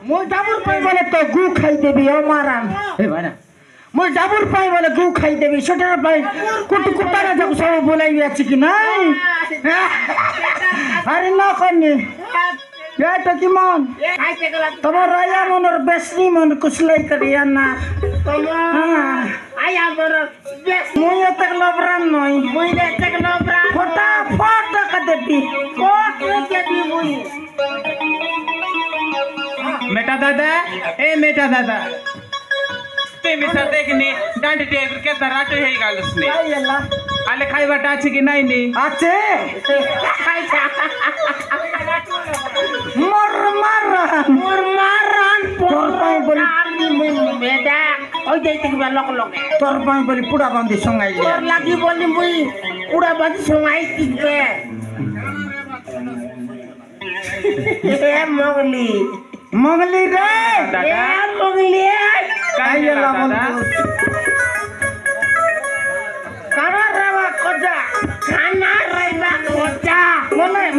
মই ডাবুর পাই বলে তো গু খাই দেবি ও মারাম মই ডাবুর পাই বলে গু খাই দেবি সেটার পাই কুটু কুটারা যাব সব বলাইবি আছে কি নাই আরে না কনি এটা কি মন তোমার রায়া মনের বেশি মন কুছলাই করিয়া না তোমার আয়া মনের মই এত লবরান নই মই এত লবরান ফটা ফট টাকা দেবি ফট দেবি মই मेटा दादा ए मेटा दादा ते मिसा देखनी डांडी टेबल के दराट हे गालसने आले खाई बाटा আছে কি নাই নি আছে মোর মারান তোর পাই বলি মেডা ওই যাইতে কি লক লক তোর পাই বলি পুড়া বাঁধি সঙ্গাই তোর লাগি বলি মুই পুড়া বাঁধি সঙ্গাই দিবে এ মগলি মগলি রে দাদা এ মগলি কাই গেলা বন্ধু কানা রাবা কজা কানা রাইবা কজা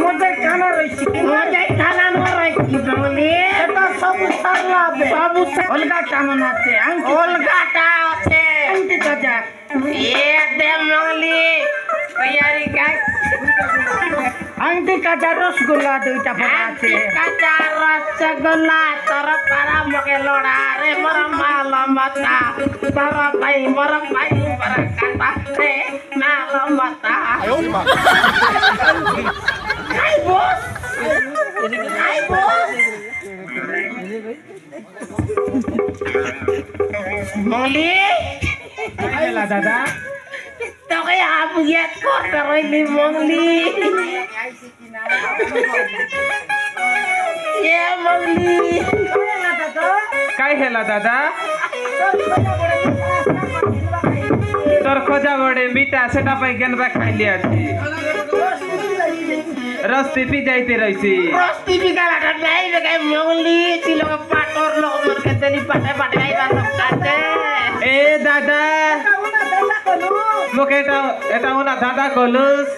মজা কানা রইছি মজা কানা ন রইছি মগলি এটা সব সারলাবে সব অলগা কামন আছে অলগাটা আছে আন্টি কজা এ দে মগলি তৈয়ারি কাই আন্টি কাজা রসগোল্লা দুইটা পড়া আছে কাজা রসগোল্লা তোর পারা মকে লড়া রে মর মাল মাতা তোর ভাই মর কাটা রে মাল মাতা খাইবো মলি গেলা দাদা তোকে আবিয়াত করতে রইলি মগলি এ মগলি কাই হেলা দাদা তোর খোঁজা বড়ে মিঠা সেটা পাই গেনবা খাইলি আছি রস্তি পি যাইতে রইছি রস্তি বিকালাটা নাই বেগাই মগলি ছিল পাটর লোক মরকে দেলি পাটে পাটে আইবা সকাতে এ দাদা মোকে এটা ওনা দাদা কলুস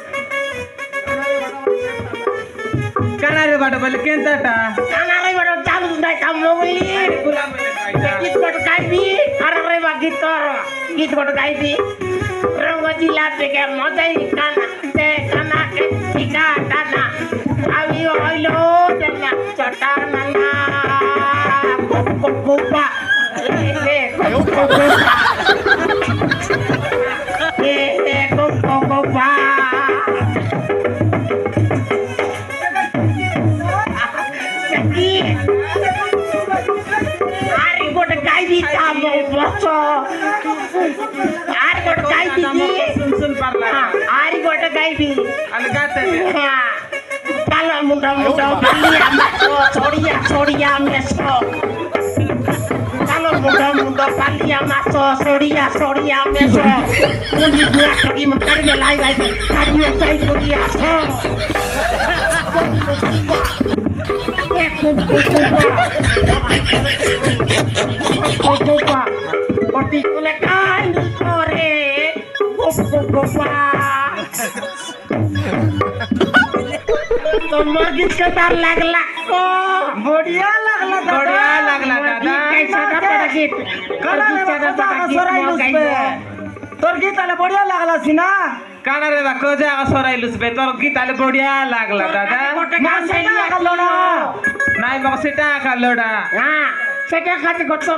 কানারে বাট বলে কেনতাটা কানারে বাট চালু নাই কাম মগলি গীত বট গাইবি আরে বা গীত বট গাইবি রঙ জিলা থেকে মজাই কানা তে কানা কে ঠিকা টানা আমি হইলো দেনা চটানা না কোপা কোপা আরে গোটা গাইবি কাম বস আর গোটা গাইবি सुन पारला আর গোটা গাইবি अलगाते পালা মুন্ডা মুন্ডা পালিয়া মাছো ছড়িয়া মেছো পালা মুন্ডা পালিয়া মাছো ছড়িয়া মেছো মুন্ডি গুয়া কি মকার গে লাই কাটিয়ে চাই ছড়িয়া ছো কোপা পটিকুলে কাই করে কোপা তোমার গীত তার লাগলা বড়িয়া লাগলা दादा कैसा पड़ा गीत তোর গীত তাহলে বড়িয়া লাগলা সিনা कानारे बा कोजा असराइलुस बे तोर गीत आले बढ़िया लागला दादा नाइ मग सेटा का लोडा হ্যাঁ সেটা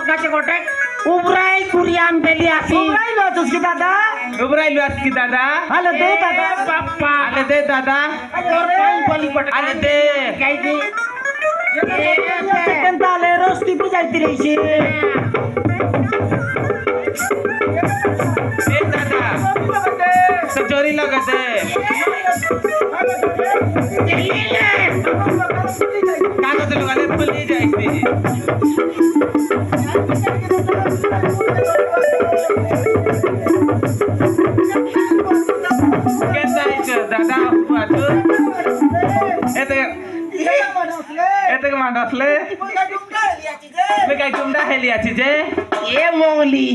কাছে গোটে উবরাই কুরিয়ান বেলি আসি উবরাই লতুস কি দাদা उबराई लुआस की दादा আলে দে দাদা বাপ্পা आले दे दादा তোর পাই বলি গোটে आले दे গাই দি কেনতালে রস্তি বুঝাইতে রইছে ए दादा सब जोरी लगा दे कागज लगा ले पुली जाईती कैसा है দাদা বাজু এতে এতে মান আসলে মে কাই তোমরা হেলি আছি যে এ মঙ্গলি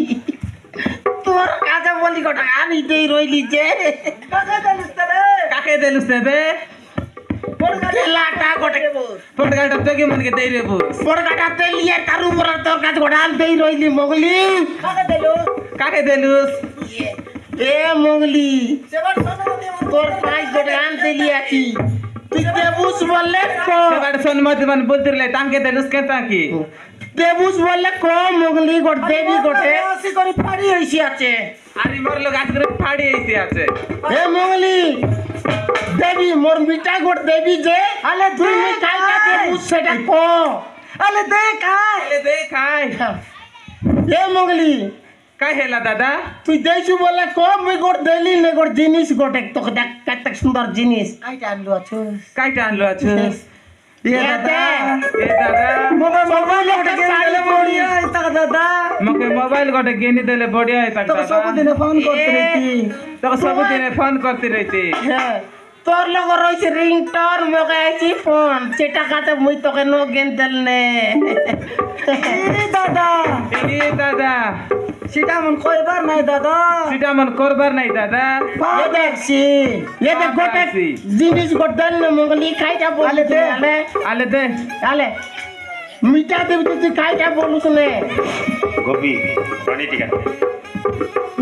তোর কাছে বলি কটা আমি দেই রইলি যে কাকে দেলুস দেবে লাটা কটে পটকাটা তো কি মনকে দেই রে বুস পরকাটা তেলিয়ে তার উপর তোর কাছে কটা আমি দেই রইলি মঙ্গলি কাকে দেলুস এ মঙ্গলি তোর পাঁচ কটা আম তেলি আছি তুই দেবুস বললে কো এবার সম্মতি মান বলতে রে তাকে দেলুস কে তাকি দেবুস বললে কো মঙ্গলি গট দেবি গটে আসি করে ফাড়ি হইছি আছে আরে মোর লোক আজ করে ফাড়ি আইতে আছে এ মঙ্গলি দেবী মোর মিঠাই গোট দেবী যে আলে তুই মিঠাই কা দেবুস সেটা কো আলে দেখ এলে দে খাই এ মঙ্গলি কাই হেলা দাদা তুই দেইছু বলে কো মুই গোট দেলি নে গোট জিনিস গোটে তোকে দেখ কত সুন্দর জিনিস কাইটা আনলু আছো কাইটা আনলো আছে এ দাদা এ দাদা মোবাইল গোটে গেলে বড়িয়া তা দাদা মকে মোবাইল গটে গেনি দেলে বড়িয়া হই তাক তো দাদা সবদিন ফোন করতে রইতি তো সবদিনে ফোন করতে রইতে হ্যাঁ তোর লগ রইছে রিংটন মকে আইছি ফোন সেটা কাতে মুই তোকে নো গেন দেল নে এ দাদা এ দাদা সেটা মন কইবার নাই দাদা সেটা মন করবার নাই দাদা এ দেখছি এ দেখ গোটে দেখছি। জিনিস গোটেল নে মঙ্গলি খাইটা বলে দে আলে দে আলে মিঠা দেবি তুই খাইটা বলুস নে গোপী পানি ঠিক আছে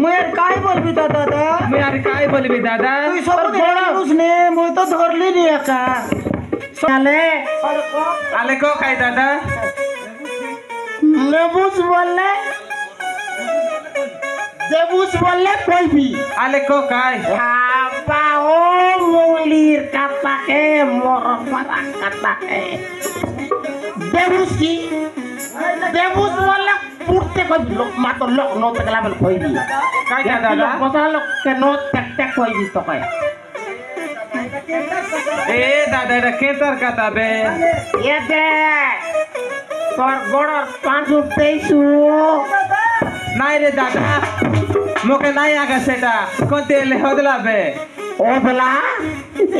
মুই আর কাই বলবি দাদা মুই আর কাই বলবি দাদা তুই সব বলুস নে মুই তো ধরলি নি একা আলে আলে কো খাই দাদা নেবুস বললে দেবুস বললে কইবি আলে কো খাই আপা ও মৌলির কাতাকে মর পারা কাতাকে দেবুস কি দেবুস বললে পুরতে কইবি লোক মাতো লোক নত গলা বল কইবি কাইটা দাদা কথা লোক কে নত টেক টেক কইবি তো কয় এ দাদা এটা কেতার কথা বে এ দে তোর গড়র পাঁচু পেইছু নাই রে দাদা মোকে নাই আগা সেটা কোনতে এলে হদলা বে ও বলা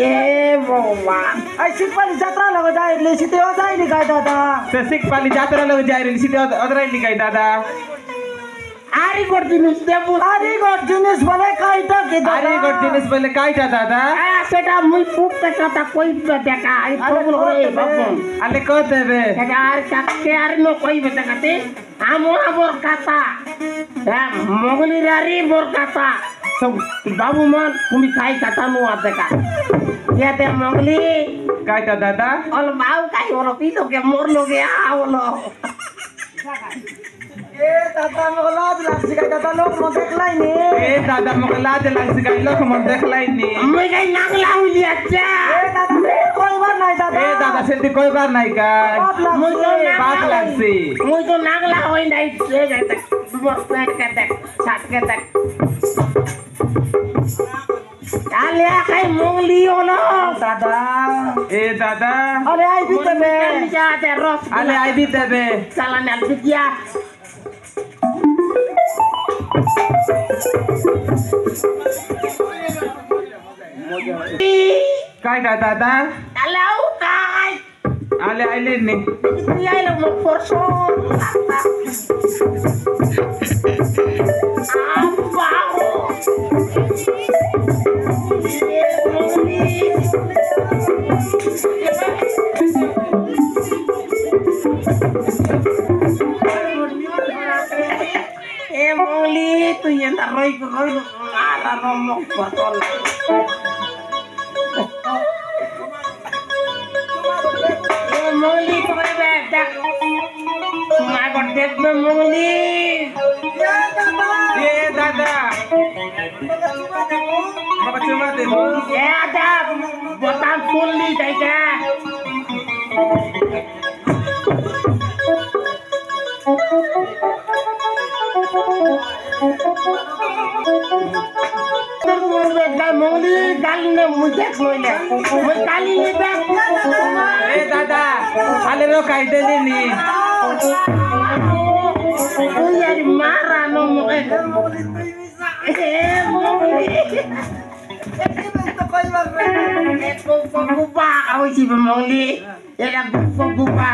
এ বাবা আই সিপালি যাত্রা লগে যাইলি সিতে ও যাইলি গায় দাদা সে শিখ পালি যাত্রা লোক যাই রে সিধে অদরাই লিগাই দাদা আরি গড জিনিস দেবু আরি গড জিনিস বলে কাইটা কি দাদা আরে গড জিনিস বলে কাইটা দাদা সেটা মুই ফুকতে কথা কইবে দেখা আই প্রবল করে বাবু আলে কো দেবে সেটা আর কাকে আর নো কইবে দেখাতে আমর কথা হ্যাঁ মগলির আরি মোর কথা সব বাবু মান তুমি খাই কথা নো আর দেখা ইয়াতে মগলি কাইটা দাদা অল মাউ কাই ওর পিলোকে মোর লগে আওলো এ দাদা মগলাদ লাগছে দাদা লোক মো দেখলাই নি এ দাদা মোকে লাজ লাগছে গাই লোক মন দেখলাই নি মুই গাই নাগলা হইলি আচ্ছা এ দাদা কইবার নাই দাদা এ দাদা সেটি কইবার নাই গাই মুই তো বাপ লাগছে মুই তো নাগলা হই নাই সে দেখ বস পেট কে দেখ ছাট কে দেখ আলে খাই মংলি হলো দাদা এ দাদা আরে আই দিতে বে যাতে রস আলে আইবি দেবে চালান আল দিয়া কাইটা দাদা আলাউ কাই আলে আইলে নি তুই আইলো মো পরশো আবাও এ মৌলি তুই এটা রই আর রমক বতল এ মৌলি তোরে দেখ তোমার বড় দেখবে মৌলি এ দাদা বাবা চুমা দেবো এ আদা বতান ফুললি তাইটা মৌলি গালি নে মুঝে কইলে মই গালি নে দেখ এ দাদা আলে रो কাই দেলি নি তুই আর মারা নো মগে এ মৌলি গুপা হইছি মঙ্গলি এটা গুপা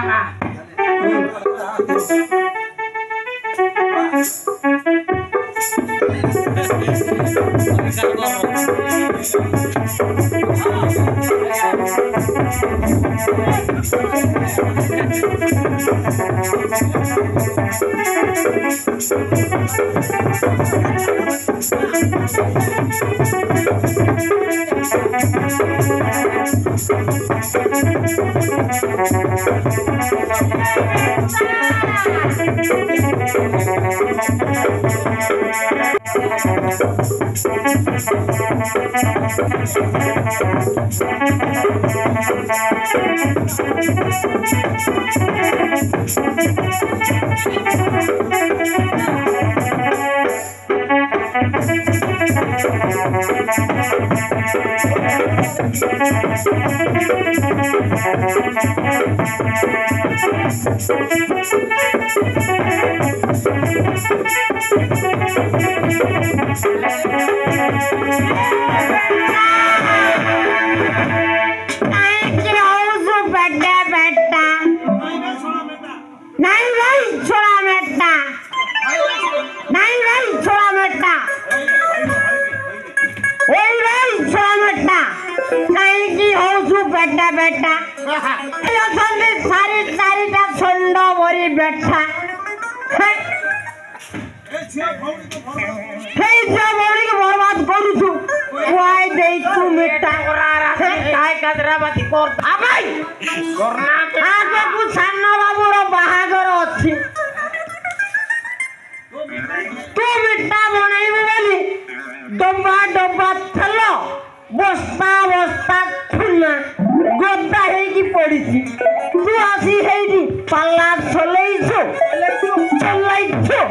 बेटा सारी चारिटा छंड भरी बेटा भौरी को बर्बाद करू छु खुआई देई छु मिठा करारा काय कदराबाती कर आबाई करना आगे को सान्ना बाबूर बाहागर अछि तू मिठा बनाइबो बोली डब्बा डब्बा थलो बस्ता बस्ता खुला गोदा हेगी पड़ीছি तू आसी हेगी पाल्ला चलेइछो चलाइछो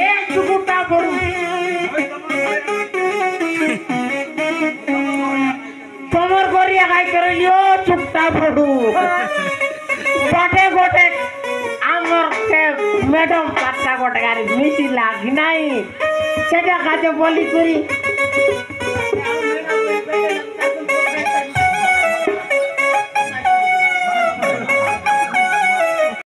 ए चुकुटा बड़ू तमर करिया काय करलियो चुकटा बड़ू गोटे गोटे आमर के मैडम पाटा गोटे गाड़ी मिसी लागी नाही सेटा काजे बोली करी